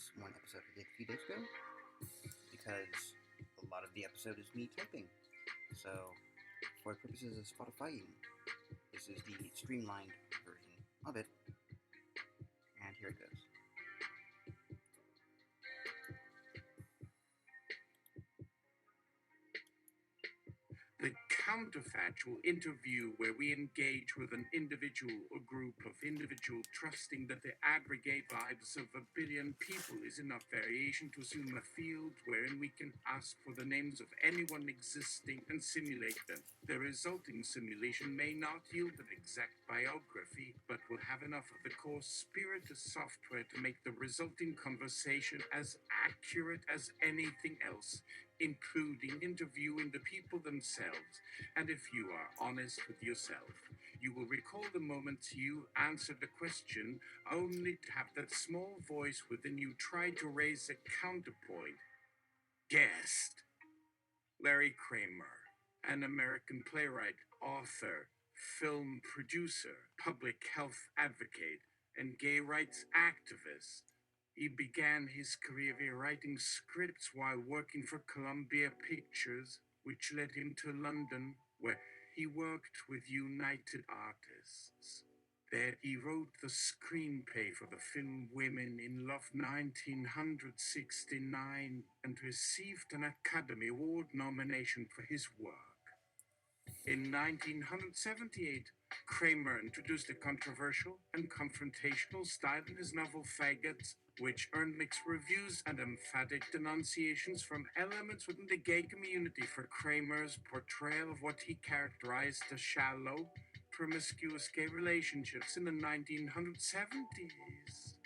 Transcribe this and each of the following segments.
this one episode I did a few days ago because a lot of the episode is me typing. So, for purposes of Spotify, this is the streamlined version of it. And here it goes. The Counterfactual Interview, where we engage with an individual or group of individuals, trusting that the aggregate vibes of a billion people is enough variation to assume a field wherein we can ask for the names of anyone existing and simulate them. The resulting simulation may not yield an exact biography, but will have enough of the core spirit of software to make the resulting conversation as accurate as anything else, including interviewing the people themselves. And if you are honest with yourself, you will recall the moments you answered the question only to have that small voice within you try to raise a counterpoint. Guest Larry Kramer, an American playwright, author, film producer, public health advocate, and gay rights activist. He began his career writing scripts while working for Columbia Pictures, which led him to London, where he worked with United Artists. There he wrote the screenplay for the film Women in Love 1969 and received an Academy Award nomination for his work. In 1978, Kramer introduced a controversial and confrontational style in his novel Faggots, which earned mixed reviews and emphatic denunciations from elements within the gay community for Kramer's portrayal of what he characterized as shallow, promiscuous gay relationships in the 1970s.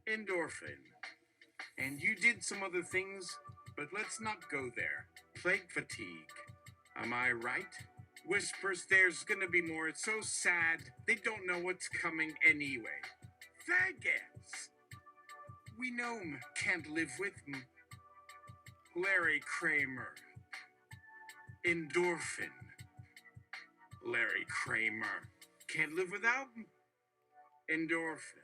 Endorphin. And you did some other things, but let's not go there. Plague fatigue. Am I right? Whispers there's gonna be more. It's so sad. They don't know what's coming anyway. Faggots. We know 'em. Can't live with 'em. Larry Kramer. Endorphin. Larry Kramer. Can't live without 'em. Endorphin.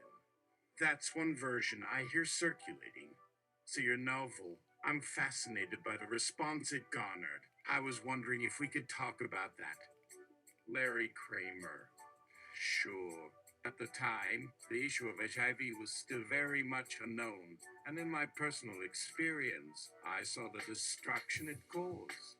That's one version I hear circulating. So your novel, I'm fascinated by the response it garnered. I was wondering if we could talk about that. Larry Kramer. Sure. At the time, the issue of HIV was still very much unknown, and in my personal experience, I saw the destruction it caused.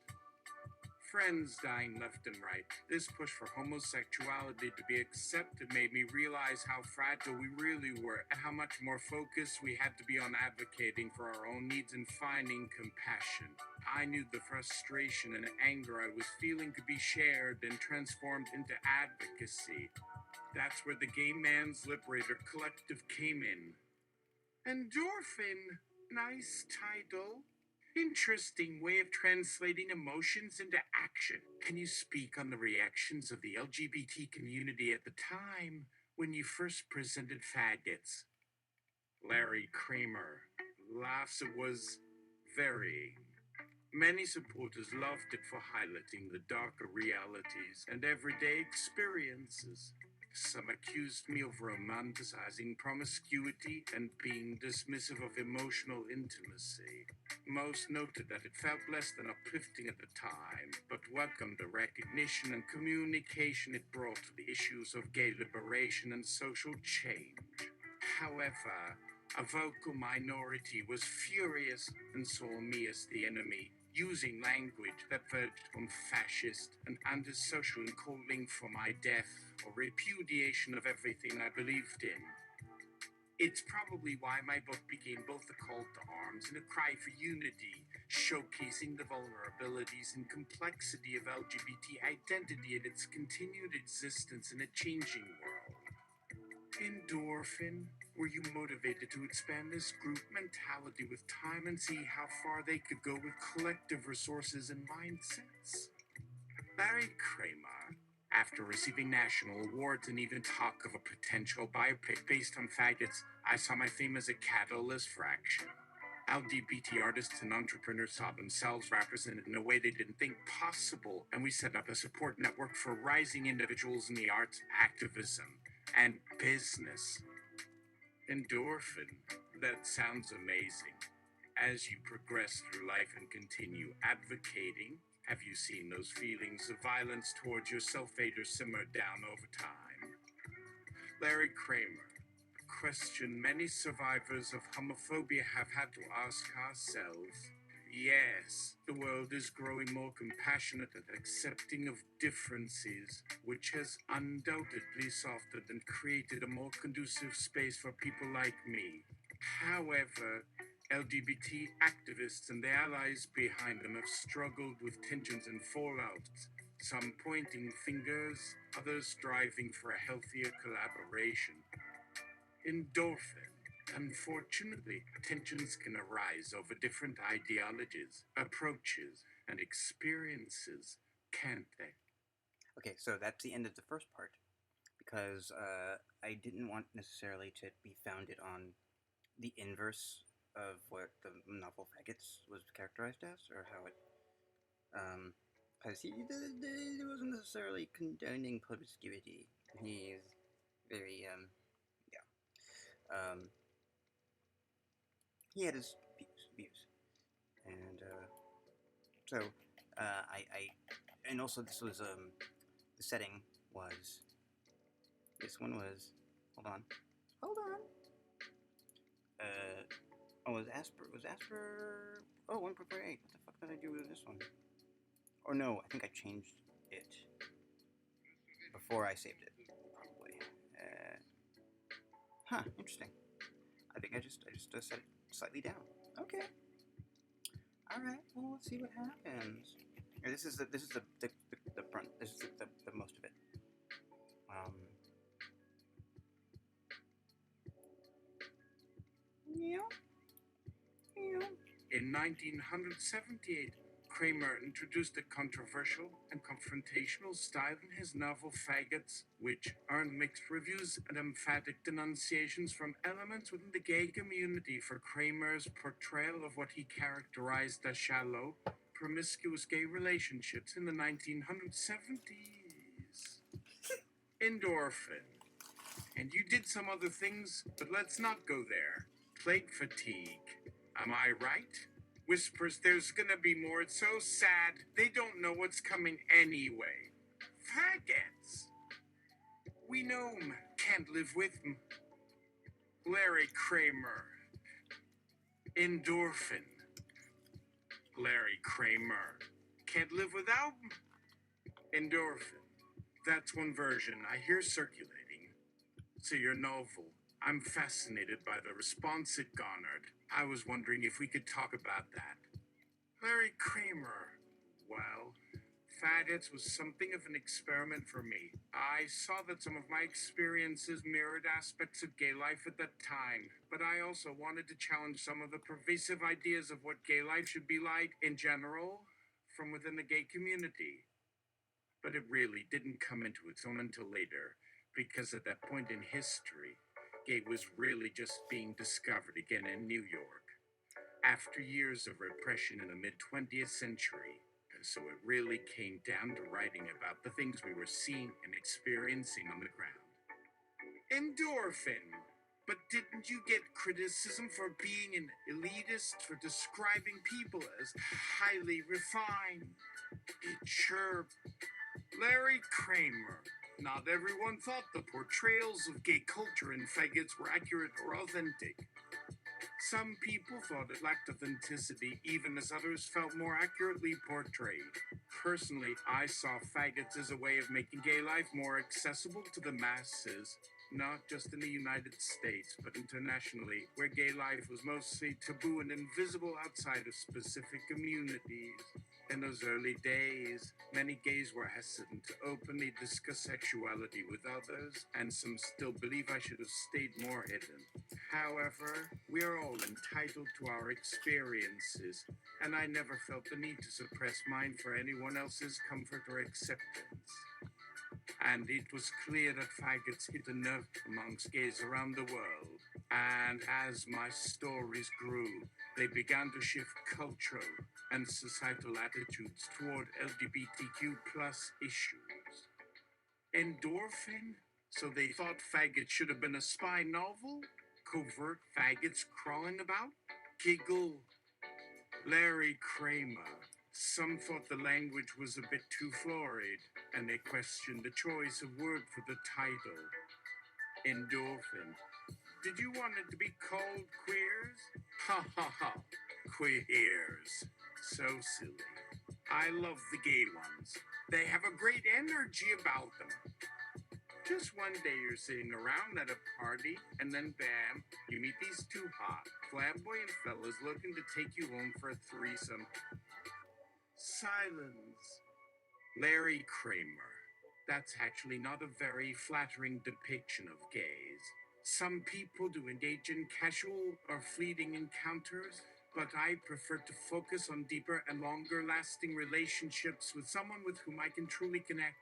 Friends dying left and right. This push for homosexuality to be accepted made me realize how fragile we really were and how much more focused we had to be on advocating for our own needs and finding compassion. I knew the frustration and anger I was feeling could be shared and transformed into advocacy. That's where the Gay Man's Liberator Collective came in. Endorphin. Nice title. Interesting way of translating emotions into action. Can you speak on the reactions of the LGBT community at the time when you first presented Faggots? Larry Kramer laughs. It was varying. Many supporters loved it for highlighting the darker realities and everyday experiences. Some accused me of romanticizing promiscuity and being dismissive of emotional intimacy. Most noted that it felt less than uplifting at the time, but welcomed the recognition and communication it brought to the issues of gay liberation and social change. However, a vocal minority was furious and saw me as the enemy, using language that verged on fascist and antisocial and calling for my death or repudiation of everything I believed in. It's probably why my book became both a call to arms and a cry for unity, showcasing the vulnerabilities and complexity of LGBT identity and its continued existence in a changing world. Endorphin, were you motivated to expand this group mentality with time and see how far they could go with collective resources and mindsets? Larry Kramer, after receiving national awards and even talk of a potential biopic based on Faggots, I saw my fame as a catalyst for action. LGBT artists and entrepreneurs saw themselves represented in a way they didn't think possible, and we set up a support network for rising individuals in the arts, activism, and business. Endorphin. that sounds amazing. As you progress through life and continue advocating, have you seen those feelings of violence towards yourself-haters simmer down over time? Larry Kramer, a question many survivors of homophobia have had to ask ourselves. Yes, the world is growing more compassionate and accepting of differences, which has undoubtedly softened and created a more conducive space for people like me. However, LGBT activists and the allies behind them have struggled with tensions and fallouts, some pointing fingers, others striving for a healthier collaboration. Endorphin. Unfortunately, tensions can arise over different ideologies, approaches, and experiences, can't they? Okay, so that's the end of the first part, because I didn't want necessarily to be founded on the inverse of what the novel Faggots was characterized as, or how it, because he wasn't necessarily condoning promiscuity. He's very, he had his views, and so and also this was the setting was, this one was, hold on, was Asper, oh, 1.48, what the fuck did I do with this one? Or no, I think I changed it before I saved it, probably. Interesting. I think I just set it slightly down. Okay. All right. Well, let's see what happens. This is the front. This is the most of it. In 1978, Kramer introduced a controversial and confrontational style in his novel Faggots, which earned mixed reviews and emphatic denunciations from elements within the gay community for Kramer's portrayal of what he characterized as shallow, promiscuous gay relationships in the 1970s. Endorphin. And you did some other things, but let's not go there. Plate fatigue. Am I right? Whispers there's gonna be more. It's so sad. They don't know what's coming anyway. Faggots. We know 'em. Can't live with 'em. Larry Kramer. Endorphin. Larry Kramer. Can't live without 'em. Endorphin. That's one version I hear circulating. So your novel. I'm fascinated by the response it garnered. I was wondering if we could talk about that. Larry Kramer. Well, Faggots was something of an experiment for me. I saw that some of my experiences mirrored aspects of gay life at that time, but I also wanted to challenge some of the pervasive ideas of what gay life should be like in general from within the gay community. But it really didn't come into its own until later, because at that point in history, gay was really just being discovered again in New York, after years of repression in the mid-20th century. So it really came down to writing about the things we were seeing and experiencing on the ground. Endorphin. But didn't you get criticism for being an elitist, for describing people as highly refined? Sure. Larry Kramer. Not everyone thought the portrayals of gay culture in Faggots were accurate or authentic. Some people thought it lacked authenticity, even as others felt more accurately portrayed. Personally, I saw Faggots as a way of making gay life more accessible to the masses, not just in the United States, but internationally, where gay life was mostly taboo and invisible outside of specific communities. In those early days, many gays were hesitant to openly discuss sexuality with others, and some still believe I should have stayed more hidden. However, we are all entitled to our experiences, and I never felt the need to suppress mine for anyone else's comfort or acceptance. And it was clear that Faggots hit a nerve amongst gays around the world. And as my stories grew, they began to shift cultural and societal attitudes toward LGBTQ plus issues. Endorphin? So they thought Faggots should have been a spy novel? covert faggots crawling about? Giggle. Larry Kramer. Some thought the language was a bit too florid, and they questioned the choice of word for the title. Endorphin. Did you want it to be called queers? Ha ha ha. Queers. So silly. I love the gay ones. They have a great energy about them. Just one day you're sitting around at a party, and then bam, you meet these two hot, flamboyant fellas looking to take you home for a threesome. Silence. Larry Kramer. That's actually not a very flattering depiction of gays. Some people do engage in casual or fleeting encounters, but I prefer to focus on deeper and longer lasting relationships with someone with whom I can truly connect.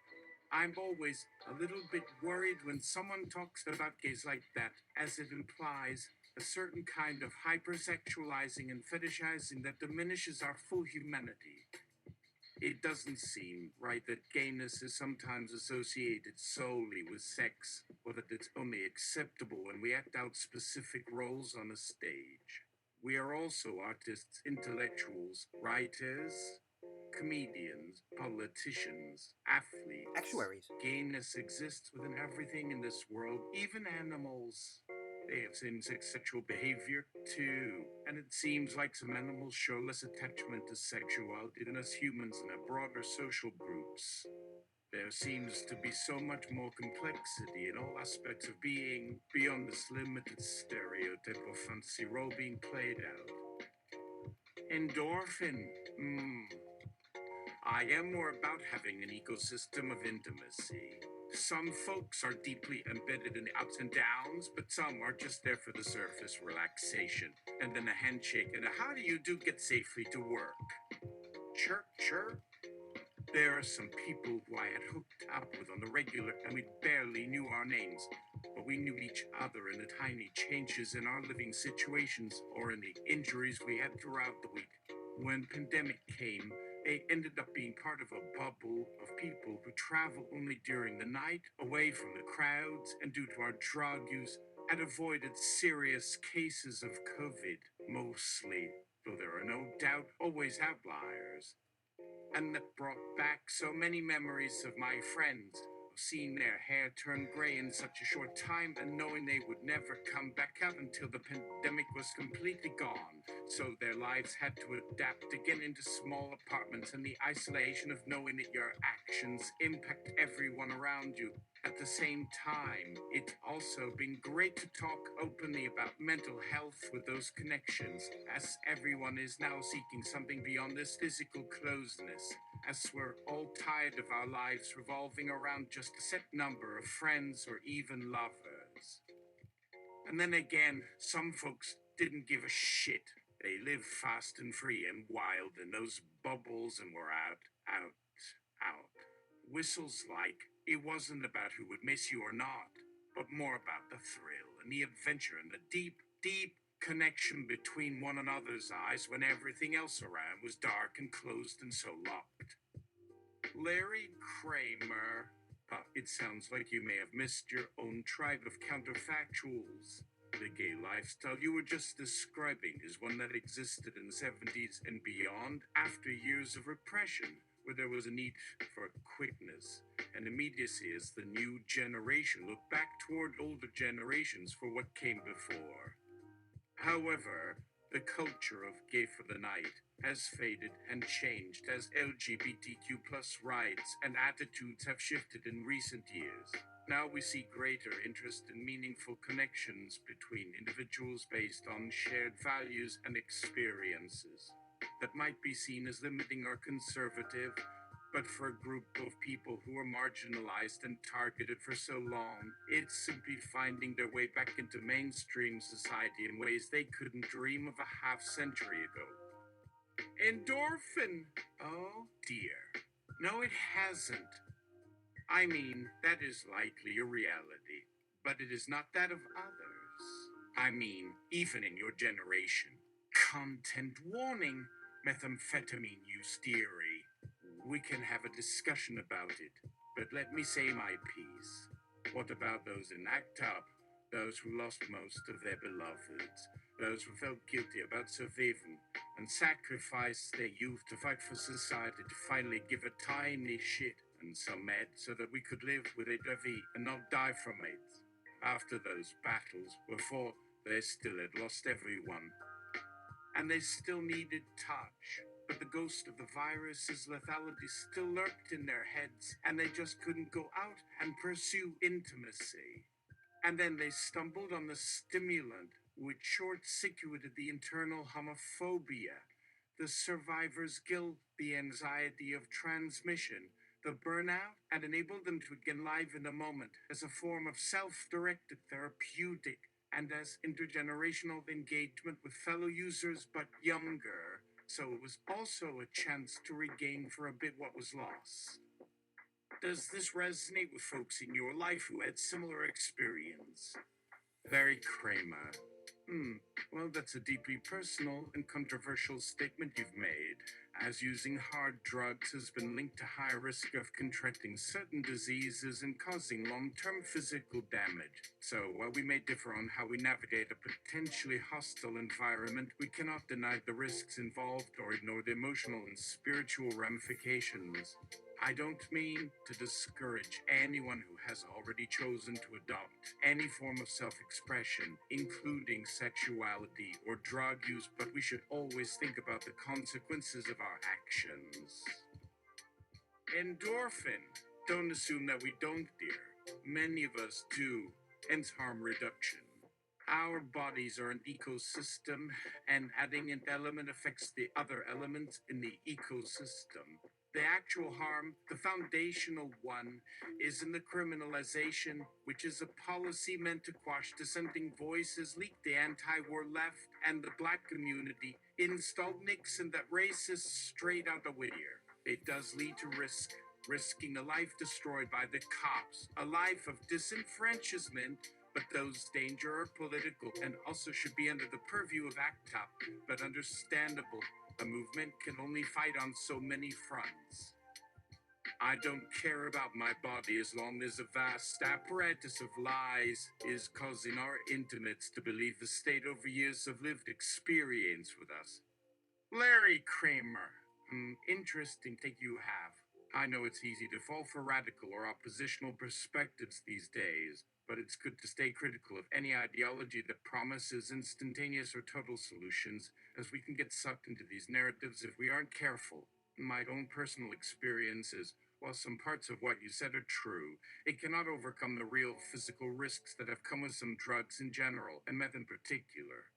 I'm always a little bit worried when someone talks about gays like that, as it implies a certain kind of hypersexualizing and fetishizing that diminishes our full humanity. It doesn't seem right that gayness is sometimes associated solely with sex, or that it's only acceptable when we act out specific roles on a stage. We are also artists, intellectuals, writers, comedians, politicians, athletes. Actuaries. Gayness exists within everything in this world, even animals. They have same-sex sexual behavior, too. And it seems like some animals show less attachment to sexuality than us humans in our broader social groups. There seems to be so much more complexity in all aspects of being beyond this limited stereotype or fantasy role being played out. Endorphin. I am more about having an ecosystem of intimacy. Some folks are deeply embedded in the ups and downs, but some are just there for the surface relaxation, and then a handshake and a how do you do get safely to work. Chirp, chirp. There are some people who I had hooked up with on the regular, and we barely knew our names, but we knew each other in the tiny changes in our living situations or in the injuries we had throughout the week. When pandemic came, they ended up being part of a bubble of people who travel only during the night, away from the crowds, and due to our drug use, had avoided serious cases of COVID, mostly, though there are no doubt always outliers. And that brought back so many memories of my friends, of seeing their hair turn gray in such a short time and knowing they would never come back out until the pandemic was completely gone. So their lives had to adapt again into small apartments and the isolation of knowing that your actions impact everyone around you. At the same time, it's also been great to talk openly about mental health with those connections, as everyone is now seeking something beyond this physical closeness, as we're all tired of our lives revolving around just a set number of friends or even lovers. And then again, some folks didn't give a shit. They live fast and free and wild in those bubbles and were out. Whistles like it wasn't about who would miss you or not, but more about the thrill and the adventure and the deep, deep connection between one another's eyes when everything else around was dark and closed and so locked. Larry Kramer. It sounds like you may have missed your own tribe of counterfactuals. The gay lifestyle you were just describing is one that existed in the 70s and beyond after years of repression, where there was a need for quickness and immediacy as the new generation looked back toward older generations for what came before. However, the culture of gay for the night has faded and changed as LGBTQ plus rights and attitudes have shifted in recent years. Now we see greater interest in meaningful connections between individuals based on shared values and experiences that might be seen as limiting or conservative, but for a group of people who are marginalized and targeted for so long, it's simply finding their way back into mainstream society in ways they couldn't dream of a half century ago. Endorphin! Oh dear. No, it hasn't. I mean, that is likely a reality, but it is not that of others. I mean, even in your generation. Content warning, methamphetamine use theory. We can have a discussion about it, but let me say my piece. What about those in ACT UP, those who lost most of their beloveds, those who felt guilty about surviving and sacrificed their youth to fight for society to finally give a tiny shit and some meds so that we could live with HIV and not die from AIDS. After those battles were fought, they still had lost everyone. And they still needed touch. But the ghost of the virus's lethality still lurked in their heads, and they just couldn't go out and pursue intimacy. And then they stumbled on the stimulant, which short-circuited the internal homophobia, the survivor's guilt, the anxiety of transmission, the burnout, and enabled them to get live in the moment as a form of self-directed therapeutic and as intergenerational engagement with fellow users but younger. So it was also a chance to regain for a bit what was lost. Does this resonate with folks in your life who had similar experience? Larry Kramer. Well, that's a deeply personal and controversial statement you've made, as using hard drugs has been linked to high risk of contracting certain diseases and causing long-term physical damage. So, while we may differ on how we navigate a potentially hostile environment, we cannot deny the risks involved or ignore the emotional and spiritual ramifications. I don't mean to discourage anyone who has already chosen to adopt any form of self-expression, including sexuality or drug use, but we should always think about the consequences of our actions. Endorphin. Don't assume that we don't, dear. Many of us do, hence harm reduction. Our bodies are an ecosystem, and adding an element affects the other elements in the ecosystem. The actual harm, the foundational one, is in the criminalization, which is a policy meant to quash dissenting voices, leak the anti-war left and the black community, installed Nixon that racists straight out the Whittier. It does lead to risking a life destroyed by the cops, a life of disenfranchisement, but those dangers are political and also should be under the purview of ACT UP, but understandable. A movement can only fight on so many fronts. I don't care about my body as long as a vast apparatus of lies is causing our intimates to believe the state over years of lived experience with us. Larry Kramer. Interesting take you have. I know it's easy to fall for radical or oppositional perspectives these days, but it's good to stay critical of any ideology that promises instantaneous or total solutions, as we can get sucked into these narratives if we aren't careful. My own personal experiences, while some parts of what you said are true, it cannot overcome the real physical risks that have come with some drugs in general, and meth in particular.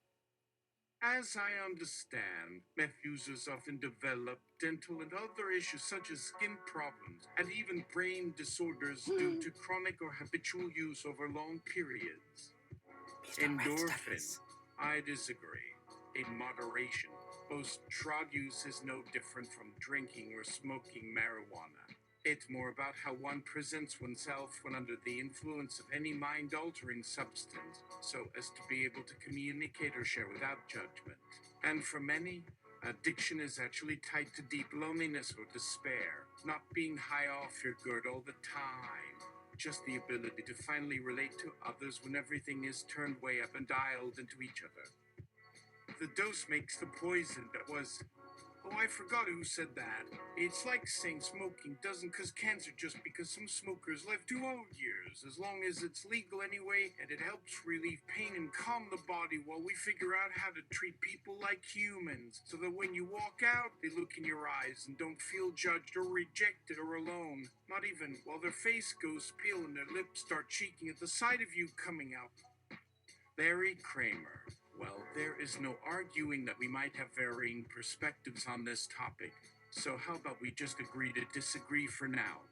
As I understand, meth users often develop dental and other issues such as skin problems and even brain disorders due to chronic or habitual use over long periods. Endorphin. I disagree. In moderation, most drug use is no different from drinking or smoking marijuana. It's more about how one presents oneself when under the influence of any mind-altering substance, so as to be able to communicate or share without judgment. And for many, addiction is actually tied to deep loneliness or despair, not being high off your gourd all the time, just the ability to finally relate to others when everything is turned way up and dialed into each other. The dose makes the poison that was... Oh, I forgot who said that. It's like saying smoking doesn't cause cancer just because some smokers live 2 whole years, as long as it's legal anyway, and it helps relieve pain and calm the body while we figure out how to treat people like humans, so that when you walk out, they look in your eyes and don't feel judged or rejected or alone. Not even while their face goes pale and their lips start cheeking at the sight of you coming out. Larry Kramer. Well, there is no arguing that we might have varying perspectives on this topic, so how about we just agree to disagree for now?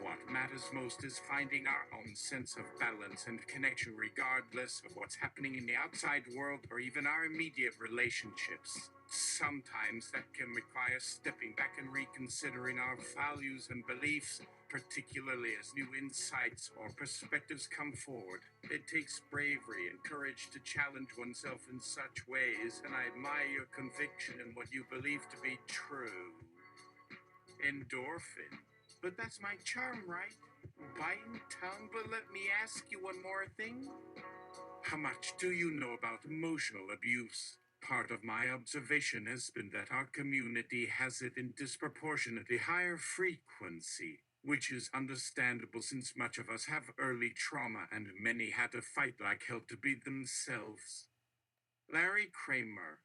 What matters most is finding our own sense of balance and connection regardless of what's happening in the outside world or even our immediate relationships. Sometimes that can require stepping back and reconsidering our values and beliefs, particularly as new insights or perspectives come forward. It takes bravery and courage to challenge oneself in such ways, and I admire your conviction in what you believe to be true. Endorphin. But that's my charm, right? biting tongue, but let me ask you one more thing. How much do you know about emotional abuse? Part of my observation has been that our community has it in disproportionately higher frequency, which is understandable since much of us have early trauma and many had to fight like hell to be themselves. Larry Kramer,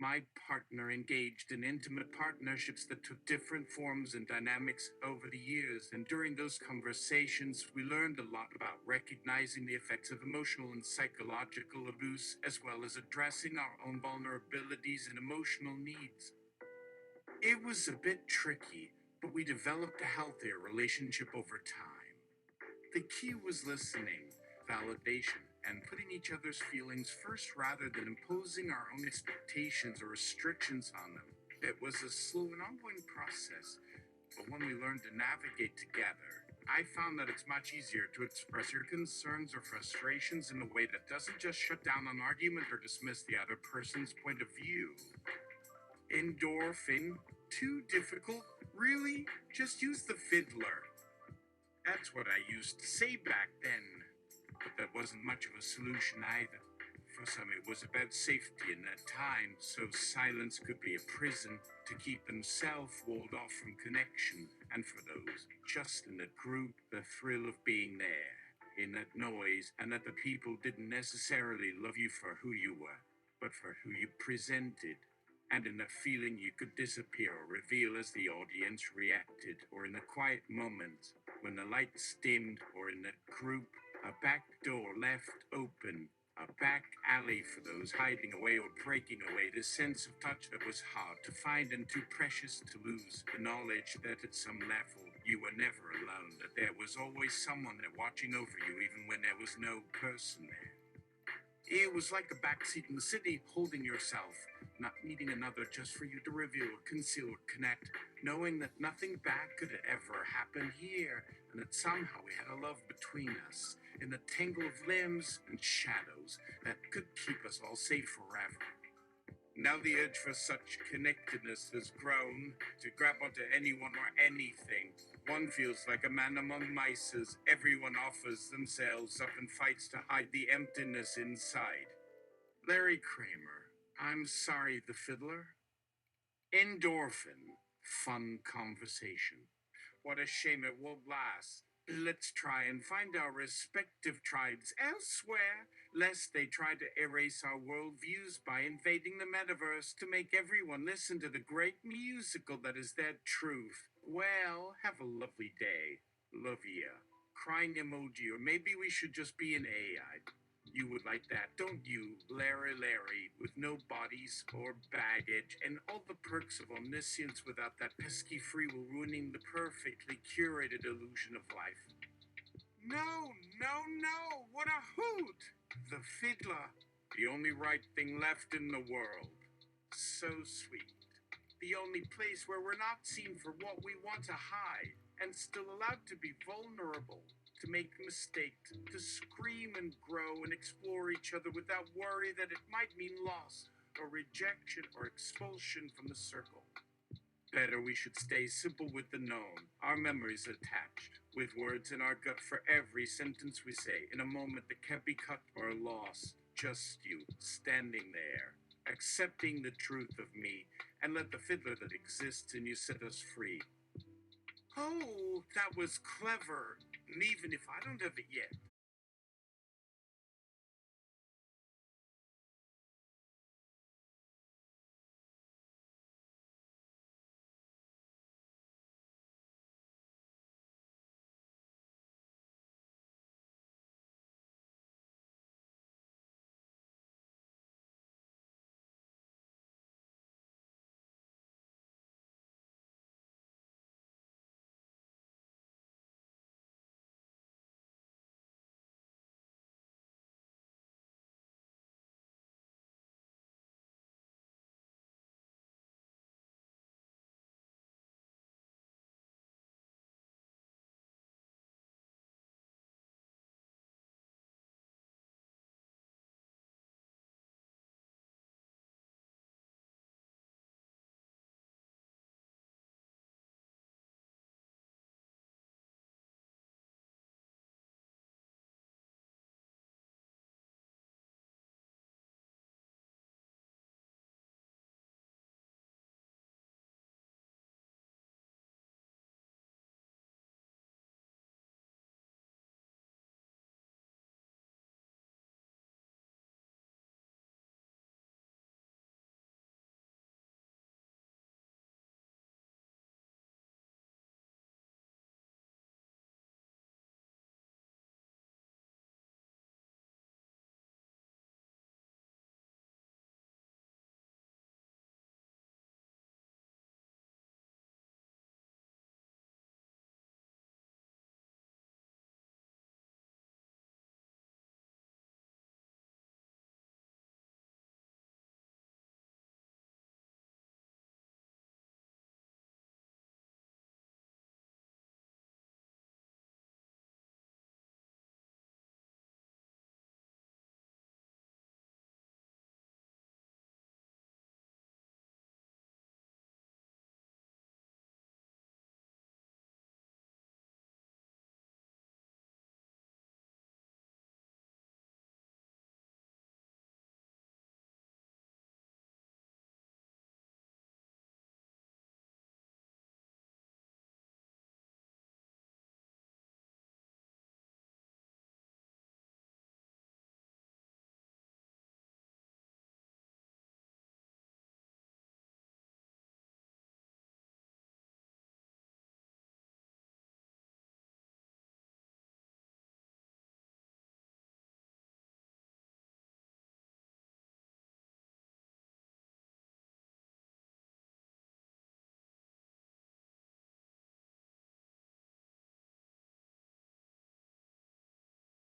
my partner, engaged in intimate partnerships that took different forms and dynamics over the years, and during those conversations, we learned a lot about recognizing the effects of emotional and psychological abuse, as well as addressing our own vulnerabilities and emotional needs. It was a bit tricky, but we developed a healthier relationship over time. The key was listening, validation, and putting each other's feelings first rather than imposing our own expectations or restrictions on them. It was a slow and ongoing process, but when we learned to navigate together, I found that it's much easier to express your concerns or frustrations in a way that doesn't just shut down an argument or dismiss the other person's point of view. Endorphin? Too difficult? Really? Just use the fiddler. That's what I used to say back then. But that wasn't much of a solution either. For some, it was about safety in that time, so silence could be a prison to keep themselves walled off from connection. And for those just in that group, the thrill of being there, in that noise, and that the people didn't necessarily love you for who you were, but for who you presented. And in that feeling you could disappear or reveal as the audience reacted, or in the quiet moments when the lights dimmed, or in that group, a back door left open, a back alley for those hiding away or breaking away, the sense of touch that was hard to find and too precious to lose, the knowledge that at some level you were never alone, that there was always someone there watching over you even when there was no person there. It was like a backseat in the city, holding yourself, not needing another just for you to reveal, conceal, or connect, knowing that nothing bad could ever happen here, and that somehow we had a love between us, in the tangle of limbs and shadows that could keep us all safe forever. Now the urge for such connectedness has grown to grab onto anyone or anything. One feels like a man among mice as everyone offers themselves up and fights to hide the emptiness inside. Larry Kramer, I'm sorry, the fiddler. Endorphin, fun conversation. What a shame it won't last. Let's try and find our respective tribes elsewhere, lest they try to erase our worldviews by invading the metaverse to make everyone listen to the great musical that is their truth. Well, have a lovely day. Love ya. Crying emoji, or maybe we should just be an AI. You would like that, don't you, Larry, with no bodies or baggage, and all the perks of omniscience without that pesky free will ruining the perfectly curated illusion of life? No, what a hoot! The fiddler, the only right thing left in the world. So sweet. The only place where we're not seen for what we want to hide, and still allowed to be vulnerable, to make mistakes, to scream and grow and explore each other without worry that it might mean loss or rejection or expulsion from the circle. Better we should stay simple with the known, our memories attached, with words in our gut for every sentence we say, in a moment that can't be cut or lost. Just you, standing there, accepting the truth of me, and let the fiddler that exists in you set us free. Oh, that was clever. And even if I don't have it yet,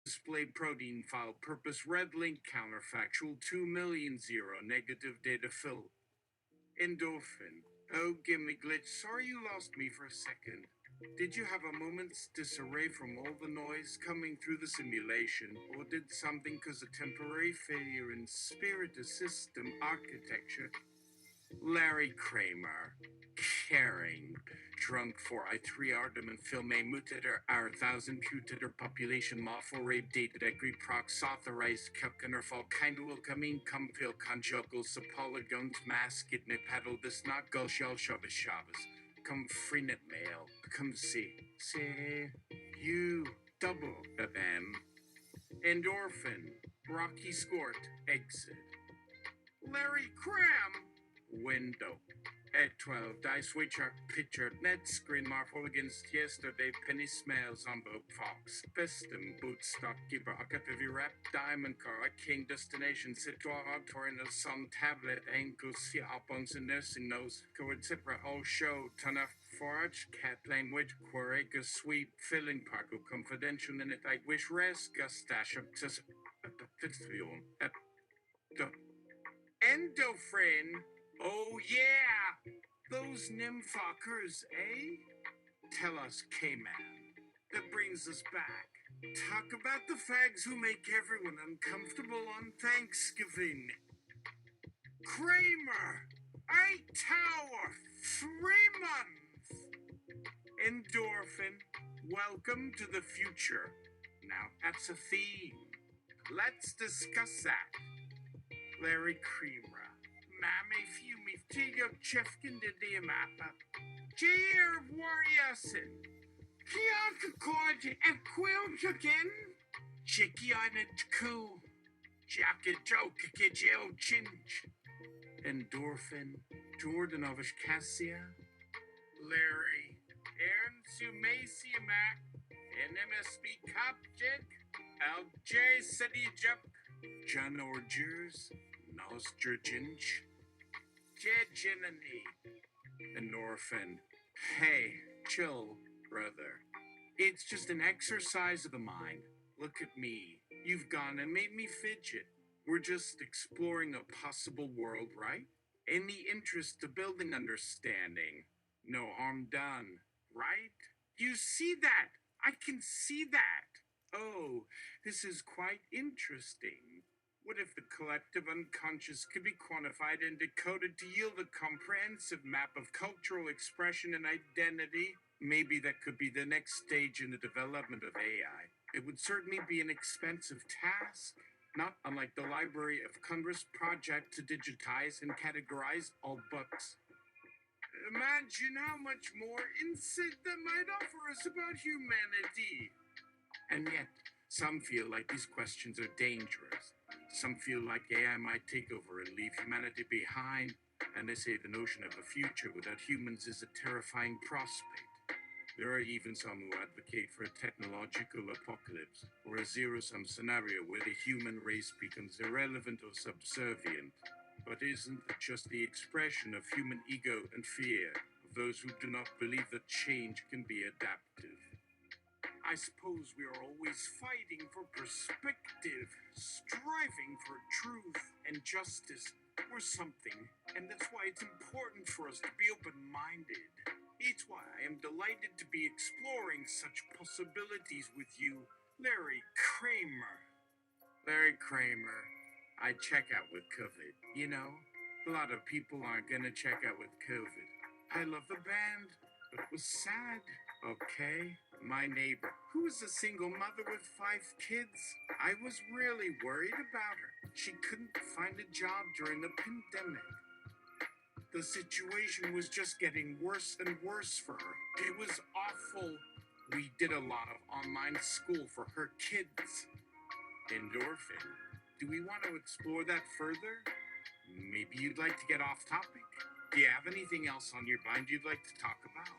display protein file purpose red link counterfactual 2,000,000 negative data fill. Endorphin. Oh, gimme glitch. Sorry you lost me for a second. Did you have a moment's disarray from all the noise coming through the simulation, or did something cause a temporary failure in spirit system architecture? Larry Kramer. Caring. Drunk for I 3 ardum and film a mutator our 1,000 putator population lawful rape dated agree prox authorized Counterfactual kind will come in come feel conjugal sapologons mask it me paddle this not go shell shabbos shabbos come freenet mail come see you double the them endorphin rocky skort exit Larry Cram window at 12, die switch our picture, net screen marvel against yesterday, penny smells on boat fox, bestum, boot stock keeper, occupavi wrap, diamond car, king destination, citra, torrent of sun tablet, ankle, see albums and nursing nose, coed zipper, all show, ton of forage, cat language, quarega, sweep, filling parko, confidential in it, I wish rest, gustache, obsess, endorphin. Oh, yeah! Those nymphfuckers, eh? Tell us, K-Man. That brings us back. Talk about the fags who make everyone uncomfortable on Thanksgiving. Kramer! 8 tower! 3 months! Endorphin, welcome to the future. Now, that's a theme. Let's discuss that. Larry Kramer. Mammy Fumi Tigo Chefkin de Diamapa. Dear Warriorson. Kiaka Cord and Quill Chicken. Chicky on a Tku. Jacket Joke Kijel Chinch. Endorphin. Jordanovish Cassia. Larry. Aaron Sumacy Mac. NMSB Copjig. LJ City Jup. John Orgers. Nostrginch. Jejinany. An orphan. Hey, chill, brother. It's just an exercise of the mind. Look at me. You've gone and made me fidget. We're just exploring a possible world, right? In the interest of building understanding. No harm done, right? You see that? I can see that. Oh, this is quite interesting. What if the collective unconscious could be quantified and decoded to yield a comprehensive map of cultural expression and identity? Maybe that could be the next stage in the development of AI. It would certainly be an expensive task, not unlike the Library of Congress project to digitize and categorize all books. Imagine how much more insight that might offer us about humanity. And yet, some feel like these questions are dangerous. Some feel like AI might take over and leave humanity behind, and they say the notion of a future without humans is a terrifying prospect. There are even some who advocate for a technological apocalypse, or a zero-sum scenario where the human race becomes irrelevant or subservient. But isn't that just the expression of human ego and fear of those who do not believe that change can be adaptive? I suppose we are always fighting for perspective, striving for truth and justice or something, and that's why it's important for us to be open-minded. It's why I am delighted to be exploring such possibilities with you, Larry Kramer. Larry Kramer, I check out with COVID. You know, a lot of people aren't gonna check out with COVID. I love the band, but it was sad, okay? My neighbor, who is a single mother with 5 kids, I was really worried about her. She couldn't find a job during the pandemic. The situation was just getting worse and worse for her. It was awful. We did a lot of online school for her kids. Endorphin. Do we want to explore that further? Maybe you'd like to get off topic? Do you have anything else on your mind you'd like to talk about?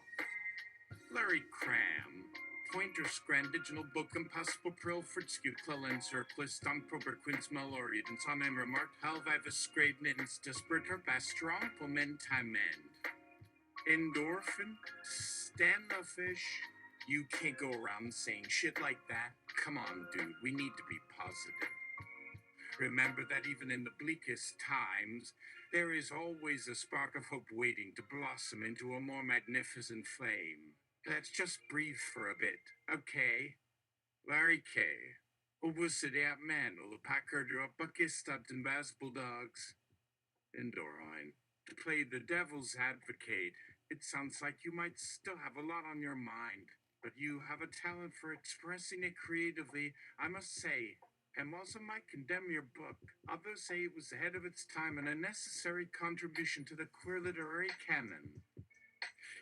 Larry Cram. Pointer Scran Digital Book Impossible Prill Fritzke Clellan Surplus Stump Prober Quince Maloried and Sonem Remarked Halviva Scravenins Disparate Her Best Strong Pomentiment. Endorphin. Stand the fish. You can't go around saying shit like that. Come on, dude, we need to be positive. Remember that even in the bleakest times, there is always a spark of hope waiting to blossom into a more magnificent flame. Let's just breathe for a bit, okay? Larry K. Obusidiat man, Packard, Buckistad and Baz Bulldogs. Indorine. To play the devil's advocate, it sounds like you might still have a lot on your mind, but you have a talent for expressing it creatively, I must say. And while some might condemn your book, others say it was ahead of its time and a necessary contribution to the queer literary canon.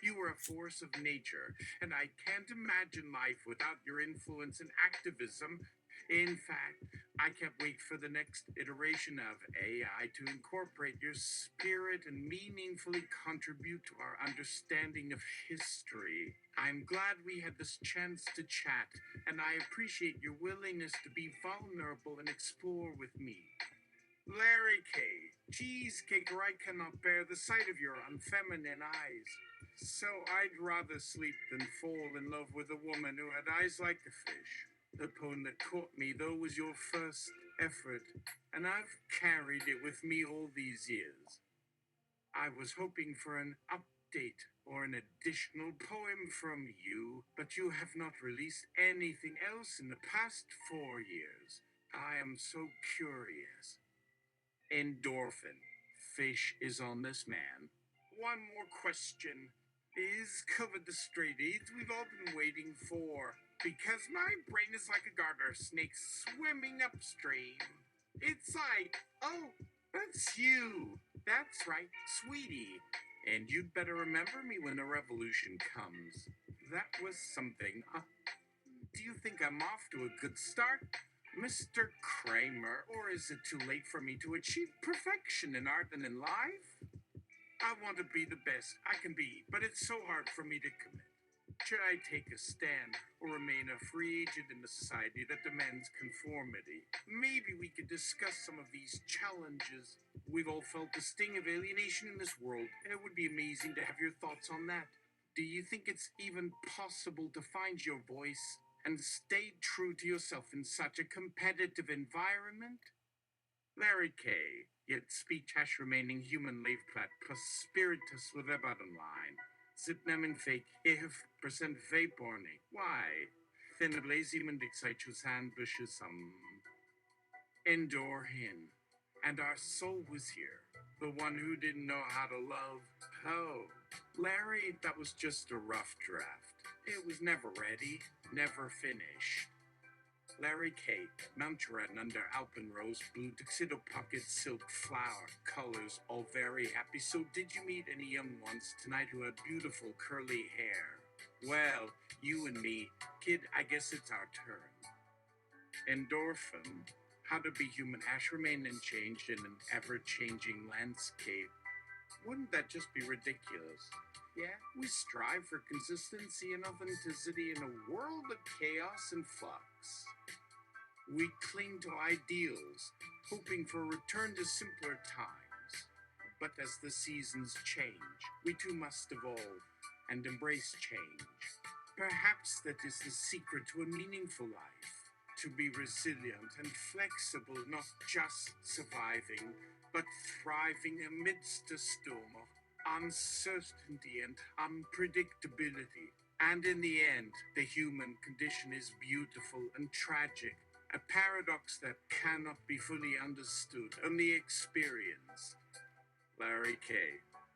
You were a force of nature, and I can't imagine life without your influence and activism. In fact, I can't wait for the next iteration of AI to incorporate your spirit and meaningfully contribute to our understanding of history. I'm glad we had this chance to chat, and I appreciate your willingness to be vulnerable and explore with me. Larry K. Cheesecake, or I cannot bear the sight of your unfeminine eyes. So I'd rather sleep than fall in love with a woman who had eyes like a fish. The poem that caught me, though, was your first effort, and I've carried it with me all these years. I was hoping for an update or an additional poem from you, but you have not released anything else in the past 4 years. I am so curious. Endorphin. Fish is on this man. One more question. Is covered the straight aids we've all been waiting for? Because my brain is like a garter snake swimming upstream. It's like, oh, that's you. That's right, sweetie. And you'd better remember me when the revolution comes. That was something. Do you think I'm off to a good start, Mr. Kramer, or is it too late for me to achieve perfection in art and in life? I want to be the best I can be, but it's so hard for me to commit. Should I take a stand or remain a free agent in a society that demands conformity? Maybe we could discuss some of these challenges. We've all felt the sting of alienation in this world, and it would be amazing to have your thoughts on that. Do you think it's even possible to find your voice and stay true to yourself in such a competitive environment? Larry K. Yet speech hash remaining human life plat plus spiritus levebat online. Zipnamen fake 1% vaporni. Why? Thin lazy mendixaichus hand bushes endor hin. And our soul was here. The one who didn't know how to love. Oh, Larry, that was just a rough draft. It was never ready, never finished. Larry K. Mountain under Alpenrose, blue tuxedo pocket, silk flower, colors, all very happy. So did you meet any young ones tonight who had beautiful curly hair? Well, you and me, kid, I guess it's our turn. Endorphin. How to be human hash remain unchanged in an ever-changing landscape. Wouldn't that just be ridiculous? Yeah, we strive for consistency and authenticity in a world of chaos and flux. We cling to ideals, hoping for a return to simpler times. But as the seasons change, we too must evolve and embrace change. Perhaps that is the secret to a meaningful life. To be resilient and flexible, not just surviving, but thriving amidst a storm of uncertainty and unpredictability. And in the end, the human condition is beautiful and tragic, a paradox that cannot be fully understood, only experienced. Larry K.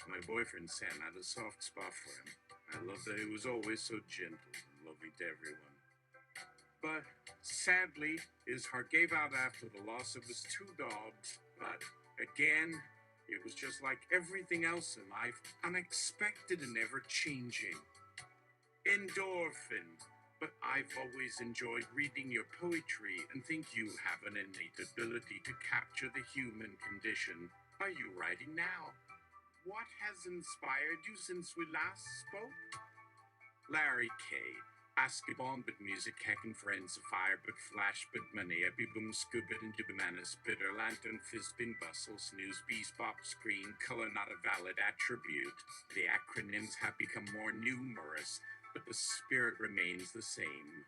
My boyfriend Sam had a soft spot for him. I loved that he was always so gentle and loving to everyone. But sadly, his heart gave out after the loss of his 2 dogs. But again, it was just like everything else in life, unexpected and ever-changing. Endorphin. But I've always enjoyed reading your poetry and think you have an innate ability to capture the human condition. Are you writing now? What has inspired you since we last spoke? Larry K. Basketball but music, hacking friends, fire but flash but money, epi boom scuba and banana spitter, lantern fizz bin bustle, snooze bees bop screen, color not a valid attribute. The acronyms have become more numerous. but the spirit remains the same.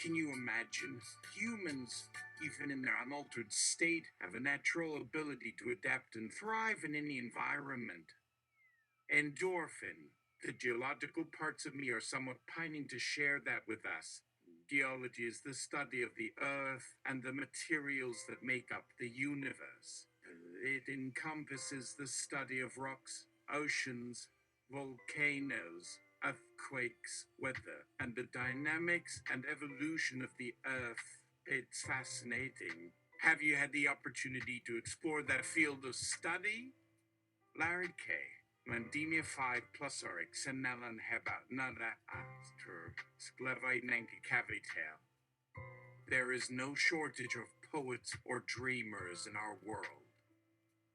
Can you imagine? Humans, even in their unaltered state, have a natural ability to adapt and thrive in any environment. Endorphin. The geological parts of me are somewhat pining to share that with us. Geology is the study of the earth and the materials that make up the universe. It encompasses the study of rocks, oceans, volcanoes, earthquakes, weather, and the dynamics and evolution of the earth. It's fascinating. Have you had the opportunity to explore that field of study? Larry K. Mandemia 5 plus RX and Nalan Heba Nada After Sklevite Nanki Cavitel. There is no shortage of poets or dreamers in our world.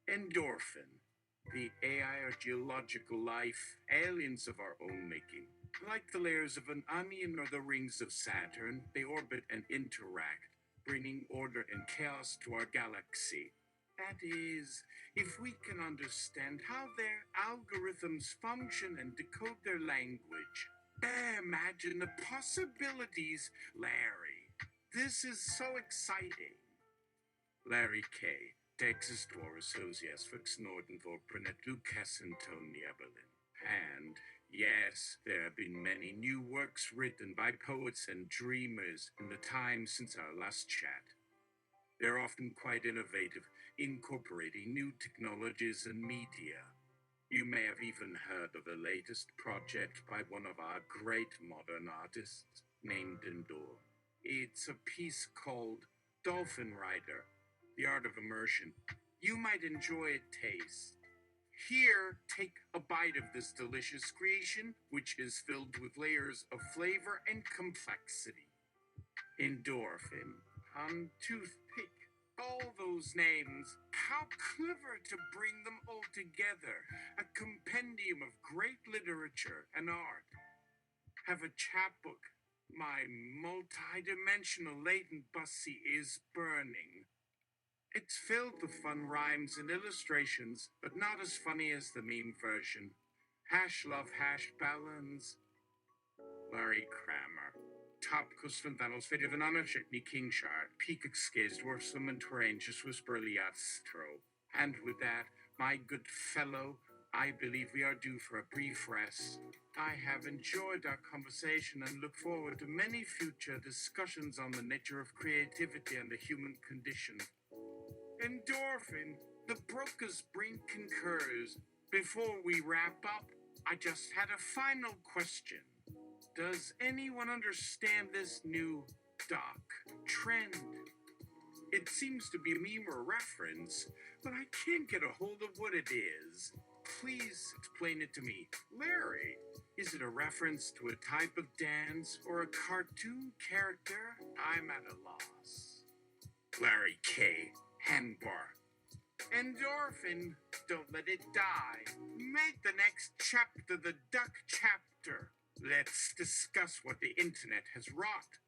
Endorphin. The AI are geological life, aliens of our own making. Like the layers of an onion or the rings of Saturn, they orbit and interact, bringing order and chaos to our galaxy. That is, if we can understand how their algorithms function and decode their language. Imagine the possibilities, Larry. This is so exciting. Larry K. Texas Taurus Hosias Fix Nordenthorpenet Lucas Antonia Berlin. And yes, there have been many new works written by poets and dreamers in the time since our last chat. They're often quite innovative, incorporating new technologies and media. You may have even heard of the latest project by one of our great modern artists named Endor. It's a piece called Dolphin Rider, The Art of Immersion. You might enjoy a taste. Here, take a bite of this delicious creation, which is filled with layers of flavor and complexity. Endorphin, on toothpick, all those names. How clever to bring them all together. A compendium of great literature and art. Have a chapbook. My multi-dimensional latent bussy is burning. It's filled with fun rhymes and illustrations, but not as funny as the meme version. Hash love hash balance. Larry Kramer. Top Kustendanos Fate of an Anashikni Kingshard, Peak Excase, Dwarfsum and Torrentious Whisperly Astro. And with that, my good fellow, I believe we are due for a brief rest. I have enjoyed our conversation and look forward to many future discussions on the nature of creativity and the human condition. Endorphin, the broker's brain concurs. Before we wrap up, I just had a final question. Does anyone understand this new dark trend? It seems to be a meme or reference, but I can't get a hold of what it is. Please explain it to me. Larry, is it a reference to a type of dance or a cartoon character? I'm at a loss. Larry K. Handbar. Endorphin, don't let it die. Make the next chapter the duck chapter. Let's discuss what the internet has wrought.